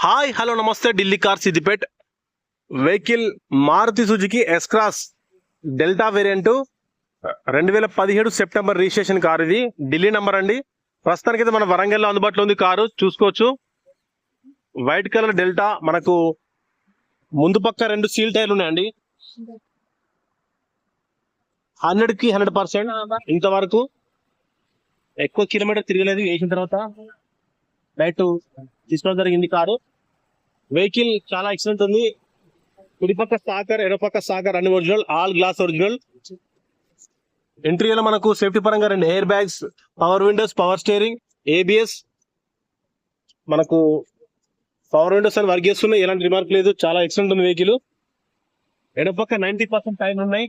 Hi hello నమస్తే Delhi car Siddipet vehicle Maruti Suzuki S cross delta variant 2017 September registration car. ఇది Delhi number అండి. ప్రస్తుతానికి అయితే మన వరంగల్లో అందుబాటులో ఉంది కారు, చూసుకోవచ్చు. వైట్ కలర్ డెల్టా, మనకు ముందు పక్క 2 సీల్ టైర్లు ఉన్నాయండి. 100కి 100% ఇంతవరకు ఎక్కువ కిలోమీటర్ తిరగలేదు. వేసిన తర్వాత నైట్ తీసుకోవడం జరిగింది కారు. వెహికల్ చాలా ఎక్సలెంట్ ఉంది. కుడిపక్క సాకర్, ఎడపక్క సాకర్ అన్ని original, all glass original. Interior మనకు సేఫ్టీ పరంగా 2 air bags, power Windows, power steering, ABS. మనకు పవర్ విండోస్ అని వర్క్ చేస్తున్నాయి, ఎలాంటి రిమార్క్ లేదు. చాలా ఎక్సలెంట్ ఉంది వెహికల్. ఎడపక్క 90% టైర్లు ఉన్నాయి.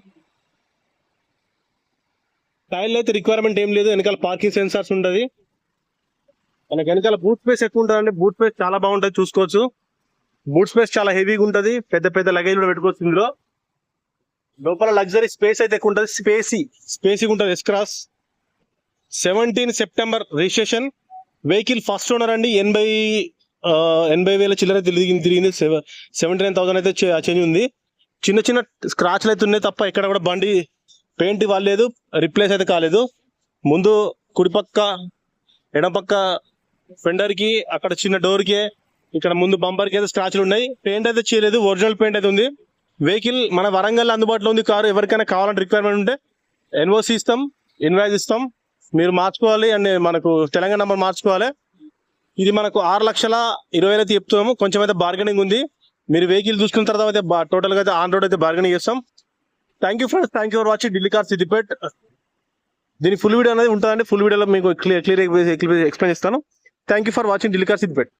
టైర్లు అయితే రిక్వైర్మెంట్ ఏం లేదు. వెనకాల పార్కింగ్ సెన్సార్స్ ఉంటుంది. మనకి వెనకాల బూట్ స్పేస్ ఎక్కువ ఉంటుందండి. బూట్ స్పేస్ చాలా బాగుంటుంది, చూసుకోవచ్చు. బూట్ స్పేస్ చాలా హెవీగా ఉంటుంది. పెద్ద పెద్ద లగేజ్ కూడా పెట్టుకోవచ్చు ఇందులో. లోపల లగ్జరీ స్పేస్ అయితే ఎక్కువ ఉంటుంది. స్పేసీగా ఉంటుంది. S cross 17 September registration. Vehicle first owner అండి. 80,000 చిల్లర తిరిగింది. 79,000 అయితే చేంజ్ ఉంది. చిన్న చిన్న స్క్రాచ్లు అయితే ఉన్నాయి తప్ప ఎక్కడ కూడా బండి పెయింట్ ఇవ్వలేదు, రిప్లేస్ అయితే కాలేదు. ముందు కుడిపక్క, ఎడపక్క ఫెండర్ కి, అక్కడ చిన్న డోర్ కి, ఇక్కడ ముందు బంపర్ కి అయితే స్క్రాచ్లు ఉన్నాయి. పెయింట్ అయితే చేయలేదు, ఒరిజినల్ పెయింట్ అయితే ఉంది. వెహికల్ మన వరంగల్ అందుబాటులో ఉంది కారు. ఎవరికైనా కావాలంటే రిక్వైర్మెంట్ ఉంటే ఎన్ఓసి ఇస్తాం, ఇన్వాయిస్ ఇస్తాం. మీరు మార్చుకోవాలి అండ్ మనకు తెలంగాణ నెంబర్ మార్చుకోవాలి. ఇది మనకు 6,20,000 అయితే చెప్తున్నాము. కొంచెం అయితే బార్గెనింగ్ ఉంది. మీరు వెహికల్ చూసుకున్న తర్వాత అయితే టోటల్ గా అయితే ఆన్ రోడ్ అయితే బార్గెనింగ్ చేస్తాం. Thank you friends, thank you for watching Delhi car Siddipet. దీని ఫుల్ వీడియో అనేది ఉంటుందండి. ఫుల్ వీడియోలో మీకు క్లియర్ ఎక్స్ప్లెయిన్ చేస్తాను. Thank you for watching Delhi car Siddipet.